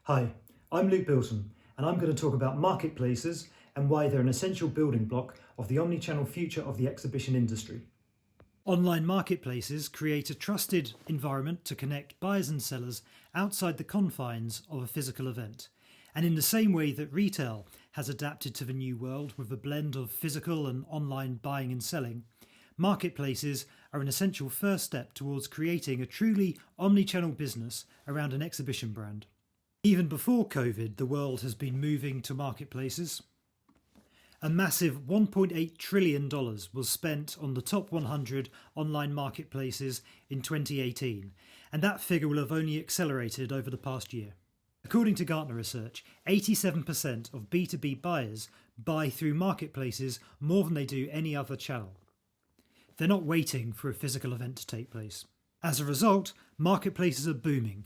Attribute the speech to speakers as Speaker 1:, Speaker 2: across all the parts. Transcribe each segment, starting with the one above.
Speaker 1: Hi, I'm Bilton, and I'm going to talk about marketplaces and why they're an essential building block of the omni-channel future of the exhibition industry. Online marketplaces create a trusted environment to connect buyers and sellers outside the confines of a physical event. And in the same way that retail has adapted to the new world with a blend of physical and online buying and selling, marketplaces are an essential first step towards creating a truly omni-channel business around an exhibition brand. Even before COVID, the world has been moving to marketplaces. A massive $1.8 trillion was spent on the top 100 online marketplaces in 2018, and that figure will have only accelerated over the past year. According to Gartner research, 87% of B2B buyers buy through marketplaces more than they do any other channel. They're not waiting for a physical event to take place. As a result, marketplaces are booming.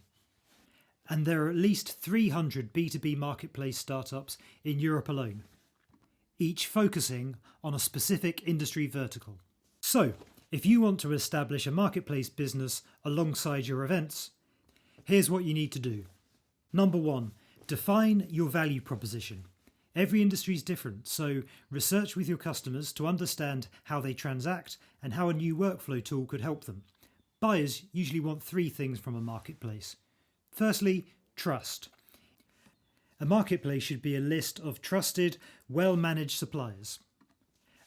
Speaker 1: And there are at least 300 B2B marketplace startups in Europe alone, each focusing on a specific industry vertical. So, if you want to establish a marketplace business alongside your events, here's what you need to do. Number 1, define your value proposition. Every industry is different, so research with your customers to understand how they transact and how a new workflow tool could help them. Buyers usually want 3 things from a marketplace. Firstly, trust. A marketplace should be a list of trusted, well-managed suppliers.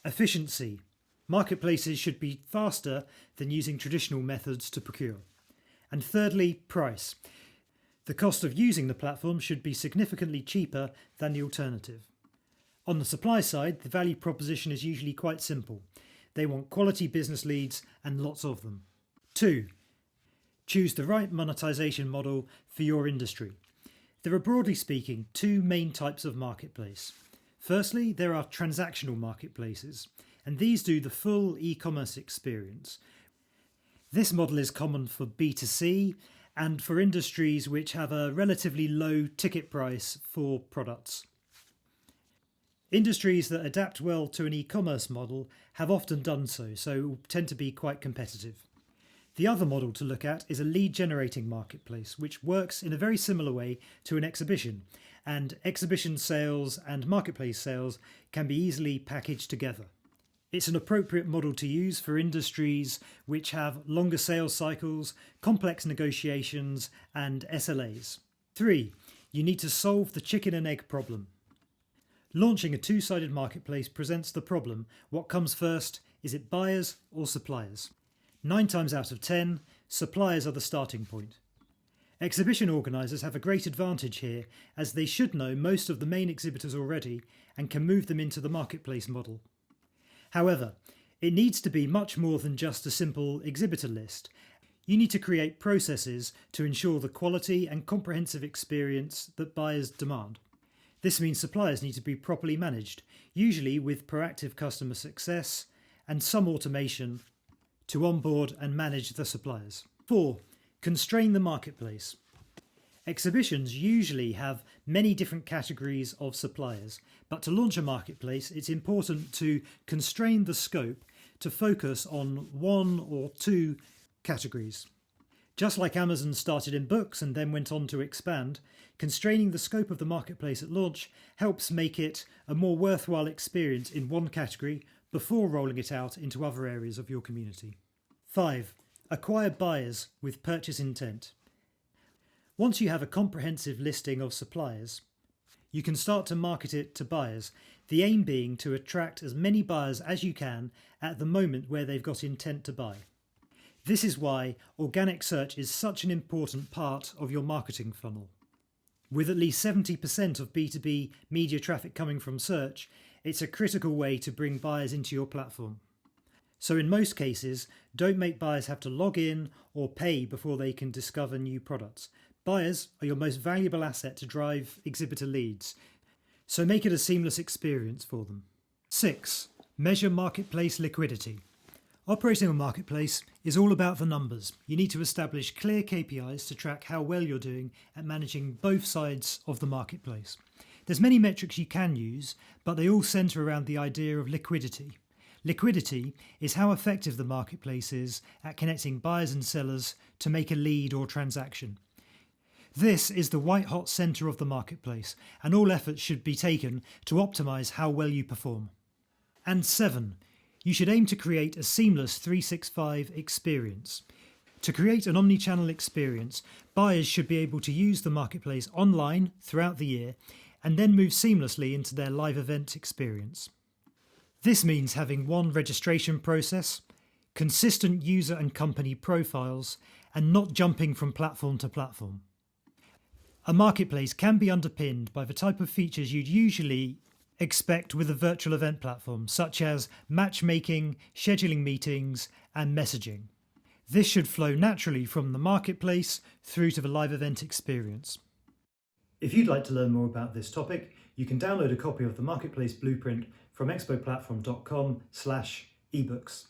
Speaker 1: Efficiency. Marketplaces should be faster than using traditional methods to procure. And thirdly, price. The cost of using the platform should be significantly cheaper than the alternative. On the supply side, the value proposition is usually quite simple. They want quality business leads and lots of them. 2. Choose the right monetization model for your industry. There are, broadly speaking, 2 main types of marketplace. Firstly, there are transactional marketplaces, and these do the full e-commerce experience. This model is common for B2C and for industries which have a relatively low ticket price for products. Industries that adapt well to an e-commerce model have often done so tend to be quite competitive. The other model to look at is a lead-generating marketplace, which works in a very similar way to an exhibition, and exhibition sales and marketplace sales can be easily packaged together. It's an appropriate model to use for industries which have longer sales cycles, complex negotiations, and SLAs. 3. You need to solve the chicken and egg problem. Launching a 2-sided marketplace presents the problem: what comes first? Is it buyers or suppliers? 9 times out of 10, suppliers are the starting point. Exhibition organisers have a great advantage here, as they should know most of the main exhibitors already and can move them into the marketplace model. However, it needs to be much more than just a simple exhibitor list. You need to create processes to ensure the quality and comprehensive experience that buyers demand. This means suppliers need to be properly managed, usually with proactive customer success and some automation to onboard and manage the suppliers. 4. Constrain the marketplace. Exhibitions usually have many different categories of suppliers, but to launch a marketplace, it's important to constrain the scope to focus on 1 or 2 categories. Just like Amazon started in books and then went on to expand, constraining the scope of the marketplace at launch helps make it a more worthwhile experience in one category before rolling it out into other areas of your community. 5. Acquire buyers with purchase intent. Once you have a comprehensive listing of suppliers, you can start to market it to buyers, the aim being to attract as many buyers as you can at the moment where they've got intent to buy. This is why organic search is such an important part of your marketing funnel. With at least 70% of B2B media traffic coming from search, it's a critical way to bring buyers into your platform. So in most cases, don't make buyers have to log in or pay before they can discover new products. Buyers are your most valuable asset to drive exhibitor leads, so make it a seamless experience for them. 6. Measure marketplace liquidity. Operating a marketplace is all about the numbers. You need to establish clear KPIs to track how well you're doing at managing both sides of the marketplace. There's many metrics you can use, but they all centre around the idea of liquidity. Liquidity is how effective the marketplace is at connecting buyers and sellers to make a lead or transaction. This is the white-hot centre of the marketplace, and all efforts should be taken to optimise how well you perform. And 7. You should aim to create a seamless 365 experience. To create an omni-channel experience, buyers should be able to use the marketplace online throughout the year and then move seamlessly into their live event experience. This means having one registration process, consistent user and company profiles, and not jumping from platform to platform. A marketplace can be underpinned by the type of features you'd usually expect with a virtual event platform, such as matchmaking, scheduling meetings, and messaging. This should flow naturally from the marketplace through to the live event experience. If you'd like to learn more about this topic, you can download a copy of the Marketplace Blueprint from expoplatform.com/ebooks.